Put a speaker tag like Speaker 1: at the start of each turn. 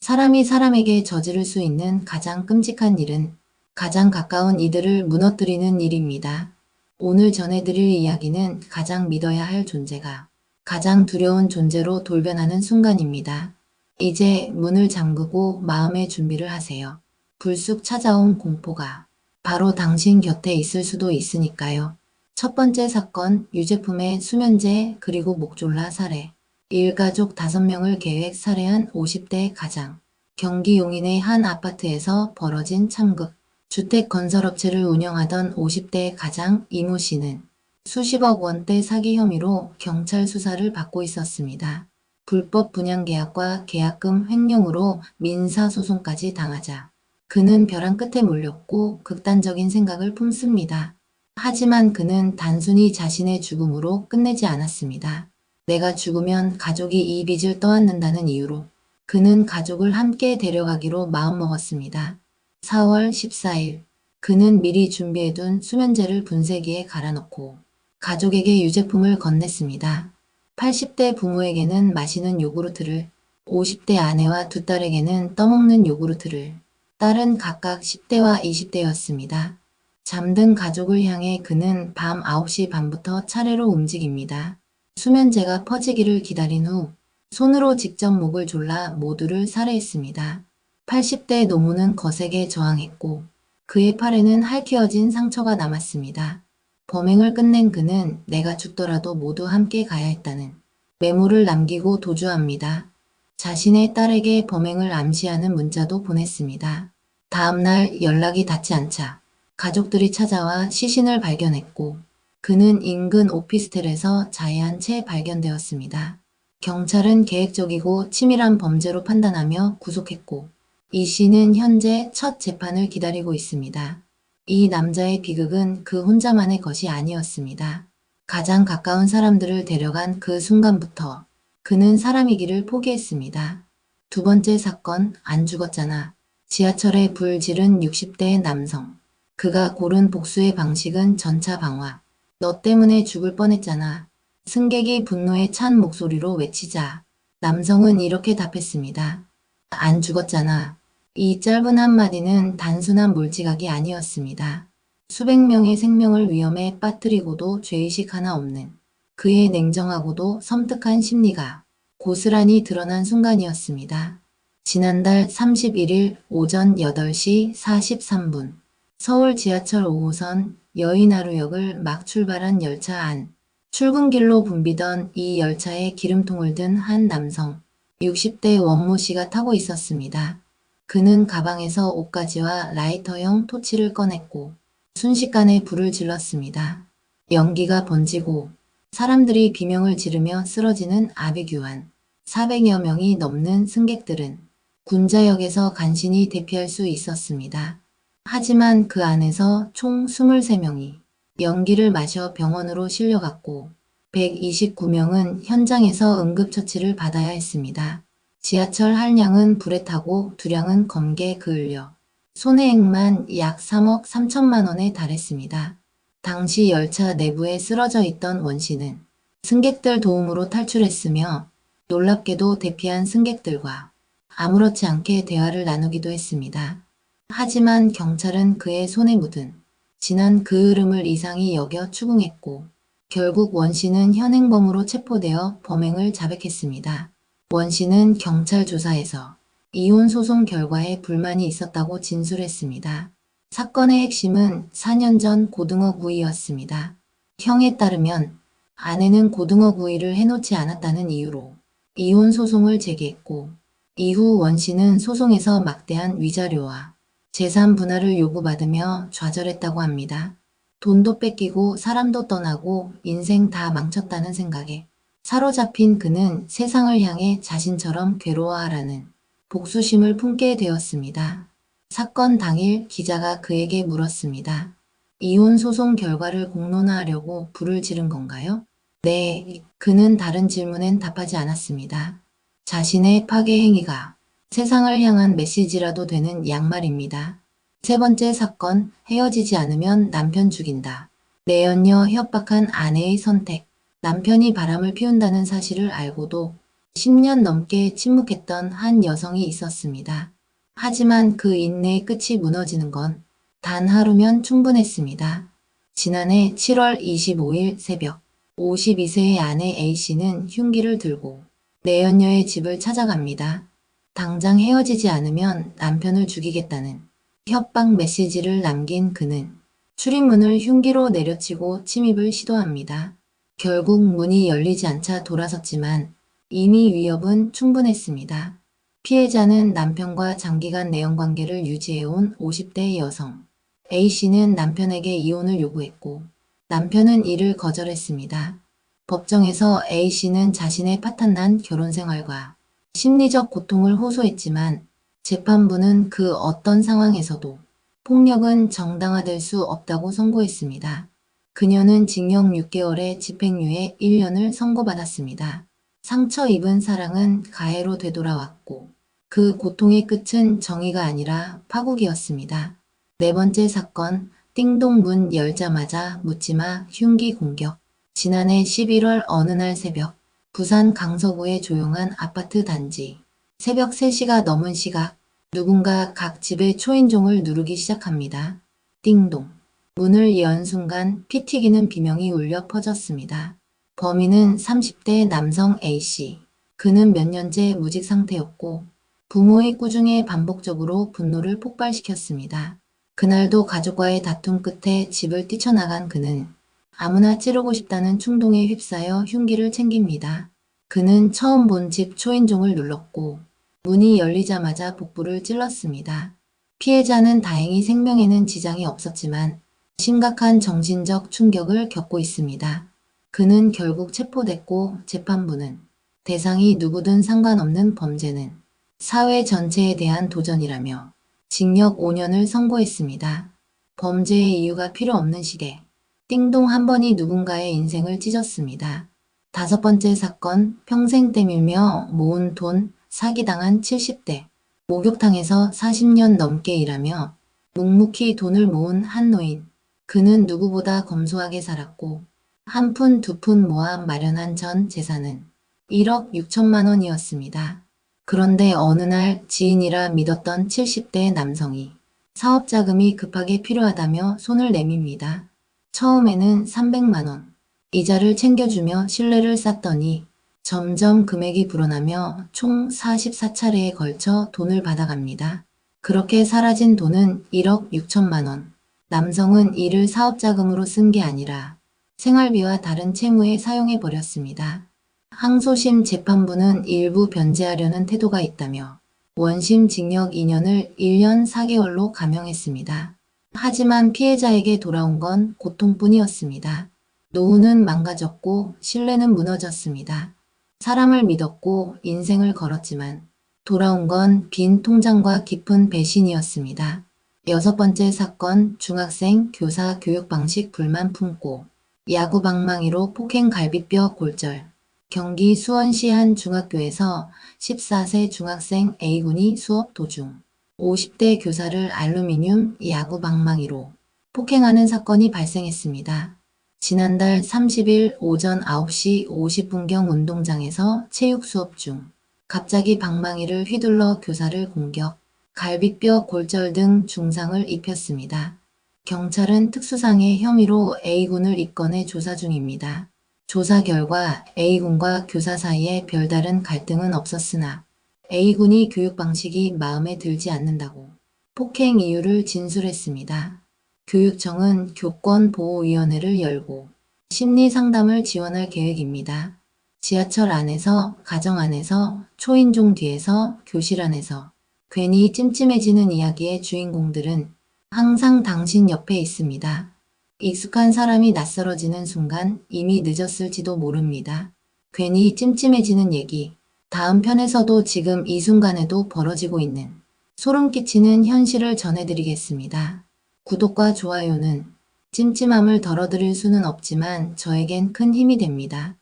Speaker 1: 사람이 사람에게 저지를 수 있는 가장 끔찍한 일은 가장 가까운 이들을 무너뜨리는 일입니다. 오늘 전해드릴 이야기는 가장 믿어야 할 존재가 가장 두려운 존재로 돌변하는 순간입니다. 이제 문을 잠그고 마음의 준비를 하세요. 불쑥 찾아온 공포가 바로 당신 곁에 있을 수도 있으니까요. 첫 번째 사건, 유제품의 수면제 그리고 목졸라 살해. 일가족 5명을 계획 살해한 50대 가장. 경기 용인의 한 아파트에서 벌어진 참극. 주택건설업체를 운영하던 50대 가장 이모 씨는 수십억 원대 사기 혐의로 경찰 수사를 받고 있었습니다. 불법 분양계약과 계약금 횡령으로 민사소송까지 당하자 그는 벼랑 끝에 몰렸고 극단적인 생각을 품습니다. 하지만 그는 단순히 자신의 죽음으로 끝내지 않았습니다. 내가 죽으면 가족이 이 빚을 떠안는다는 이유로 그는 가족을 함께 데려가기로 마음먹었습니다. 4월 14일 그는 미리 준비해둔 수면제를 분쇄기에 갈아넣고 가족에게 유제품을 건넸습니다. 80대 부모에게는 마시는 요구르트를, 50대 아내와 두 딸에게는 떠먹는 요구르트를, 딸은 각각 10대와 20대였습니다. 잠든 가족을 향해 그는 밤 9시 반부터 차례로 움직입니다. 수면제가 퍼지기를 기다린 후 손으로 직접 목을 졸라 모두를 살해했습니다. 80대 노무는 거세게 저항했고 그의 팔에는 핥히어진 상처가 남았습니다. 범행을 끝낸 그는 내가 죽더라도 모두 함께 가야 했다는 메모를 남기고 도주합니다. 자신의 딸에게 범행을 암시하는 문자도 보냈습니다. 다음날 연락이 닿지 않자 가족들이 찾아와 시신을 발견했고 그는 인근 오피스텔에서 자해한 채 발견되었습니다. 경찰은 계획적이고 치밀한 범죄로 판단하며 구속했고 이 씨는 현재 첫 재판을 기다리고 있습니다. 이 남자의 비극은 그 혼자만의 것이 아니었습니다. 가장 가까운 사람들을 데려간 그 순간부터 그는 사람이기를 포기했습니다. 두 번째 사건, 안 죽었잖아. 지하철에 불 지른 60대 남성. 그가 고른 복수의 방식은 전차 방화. 너 때문에 죽을 뻔했잖아. 승객이 분노에 찬 목소리로 외치자 남성은 이렇게 답했습니다. 안 죽었잖아. 이 짧은 한마디는 단순한 몰지각이 아니었습니다. 수백 명의 생명을 위험에 빠뜨리고도 죄의식 하나 없는 그의 냉정하고도 섬뜩한 심리가 고스란히 드러난 순간이었습니다. 지난달 31일 오전 8시 43분 서울 지하철 5호선 여의나루역을 막 출발한 열차 안 출근길로 붐비던 이 열차에 기름통을 든 한 남성 60대 원모 씨가 타고 있었습니다. 그는 가방에서 옷가지와 라이터형 토치를 꺼냈고 순식간에 불을 질렀습니다. 연기가 번지고 사람들이 비명을 지르며 쓰러지는 아비규환. 400여 명이 넘는 승객들은 군자역에서 간신히 대피할 수 있었습니다. 하지만 그 안에서 총 23명이 연기를 마셔 병원으로 실려갔고 129명은 현장에서 응급처치를 받아야 했습니다. 지하철 한량은 불에 타고 두량은 검게 그을려 손해액만 약 3억 3천만 원에 달했습니다. 당시 열차 내부에 쓰러져 있던 원 씨는 승객들 도움으로 탈출했으며 놀랍게도 대피한 승객들과 아무렇지 않게 대화를 나누기도 했습니다. 하지만 경찰은 그의 손에 묻은 지난 그 흐름을 이상히 여겨 추궁했고 결국 원 씨는 현행범으로 체포되어 범행을 자백했습니다. 원 씨는 경찰 조사에서 이혼 소송 결과에 불만이 있었다고 진술했습니다. 사건의 핵심은 4년 전 고등어 구이였습니다. 형에 따르면 아내는 고등어 구이를 해놓지 않았다는 이유로 이혼 소송을 제기했고 이후 원 씨는 소송에서 막대한 위자료와 재산 분할을 요구받으며 좌절했다고 합니다. 돈도 뺏기고 사람도 떠나고 인생 다 망쳤다는 생각에 사로잡힌 그는 세상을 향해 자신처럼 괴로워하라는 복수심을 품게 되었습니다. 사건 당일 기자가 그에게 물었습니다. 이혼 소송 결과를 공론화하려고 불을 지른 건가요? 네, 그는 다른 질문엔 답하지 않았습니다. 자신의 파괴 행위가 세상을 향한 메시지라도 되는 양말입니다. 세 번째 사건, 헤어지지 않으면 남편 죽인다. 내연녀 협박한 아내의 선택. 남편이 바람을 피운다는 사실을 알고도 10년 넘게 침묵했던 한 여성이 있었습니다. 하지만 그 인내의 끝이 무너지는 건 단 하루면 충분했습니다. 지난해 7월 25일 새벽 52세의 아내 A씨는 흉기를 들고 내연녀의 집을 찾아갑니다. 당장 헤어지지 않으면 남편을 죽이겠다는 협박 메시지를 남긴 그는 출입문을 흉기로 내려치고 침입을 시도합니다. 결국 문이 열리지 않자 돌아섰지만 이미 위협은 충분했습니다. 피해자는 남편과 장기간 내연관계를 유지해온 50대 여성. A씨는 남편에게 이혼을 요구했고 남편은 이를 거절했습니다. 법정에서 A씨는 자신의 파탄난 결혼생활과 심리적 고통을 호소했지만 재판부는 그 어떤 상황에서도 폭력은 정당화될 수 없다고 선고했습니다. 그녀는 징역 6개월에 집행유예 1년을 선고받았습니다. 상처 입은 사랑은 가해로 되돌아왔고 그 고통의 끝은 정의가 아니라 파국이었습니다. 네 번째 사건, 띵동 문 열자마자 묻지마 흉기 공격. 지난해 11월 어느 날 새벽, 부산 강서구의 조용한 아파트 단지. 새벽 3시가 넘은 시각, 누군가 각 집의 초인종을 누르기 시작합니다. 띵동. 문을 연 순간 피 튀기는 비명이 울려 퍼졌습니다. 범인은 30대 남성 A씨. 그는 몇 년째 무직 상태였고 부모의 꾸중에 반복적으로 분노를 폭발시켰습니다. 그날도 가족과의 다툼 끝에 집을 뛰쳐나간 그는 아무나 찌르고 싶다는 충동에 휩싸여 흉기를 챙깁니다. 그는 처음 본 집 초인종을 눌렀고 문이 열리자마자 복부를 찔렀습니다. 피해자는 다행히 생명에는 지장이 없었지만 심각한 정신적 충격을 겪고 있습니다. 그는 결국 체포됐고 재판부는 대상이 누구든 상관없는 범죄는 사회 전체에 대한 도전이라며 징역 5년을 선고했습니다. 범죄의 이유가 필요 없는 시대. 띵동 한 번이 누군가의 인생을 찢었습니다. 다섯 번째 사건, 평생 때밀며 모은 돈 사기당한 70대. 목욕탕에서 40년 넘게 일하며 묵묵히 돈을 모은 한 노인. 그는 누구보다 검소하게 살았고 한 푼 두 푼 모아 마련한 전 재산은 1억 6천만 원이었습니다. 그런데 어느 날 지인이라 믿었던 70대 남성이 사업 자금이 급하게 필요하다며 손을 내밉니다. 처음에는 300만 원, 이자를 챙겨주며 신뢰를 쌓더니 점점 금액이 불어나며 총 44차례에 걸쳐 돈을 받아갑니다. 그렇게 사라진 돈은 1억 6천만 원. 남성은 이를 사업 자금으로 쓴 게 아니라 생활비와 다른 채무에 사용해버렸습니다. 항소심 재판부는 일부 변제하려는 태도가 있다며 원심 징역 2년을 1년 4개월로 감형했습니다. 하지만 피해자에게 돌아온 건 고통뿐이었습니다. 노후는 망가졌고 신뢰는 무너졌습니다. 사람을 믿었고 인생을 걸었지만 돌아온 건 빈 통장과 깊은 배신이었습니다. 여섯 번째 사건, 중학생 교사 교육 방식 불만 품고 야구 방망이로 폭행 갈비뼈 골절. 경기 수원시 한 중학교에서 14세 중학생 A군이 수업 도중 50대 교사를 알루미늄 야구 방망이로 폭행하는 사건이 발생했습니다. 지난달 30일 오전 9시 50분경 운동장에서 체육 수업 중 갑자기 방망이를 휘둘러 교사를 공격, 갈비뼈 골절 등 중상을 입혔습니다. 경찰은 특수상해 혐의로 A군을 입건해 조사 중입니다. 조사 결과 A군과 교사 사이에 별다른 갈등은 없었으나 A군이 교육 방식이 마음에 들지 않는다고 폭행 이유를 진술했습니다. 교육청은 교권보호위원회를 열고 심리 상담을 지원할 계획입니다. 지하철 안에서, 가정 안에서, 초인종 뒤에서, 교실 안에서 괜히 찜찜해지는 이야기의 주인공들은 항상 당신 옆에 있습니다. 익숙한 사람이 낯설어지는 순간 이미 늦었을지도 모릅니다. 괜히 찜찜해지는 얘기. 다음 편에서도 지금 이 순간에도 벌어지고 있는 소름 끼치는 현실을 전해드리겠습니다. 구독과 좋아요는 찜찜함을 덜어드릴 수는 없지만 저에겐 큰 힘이 됩니다.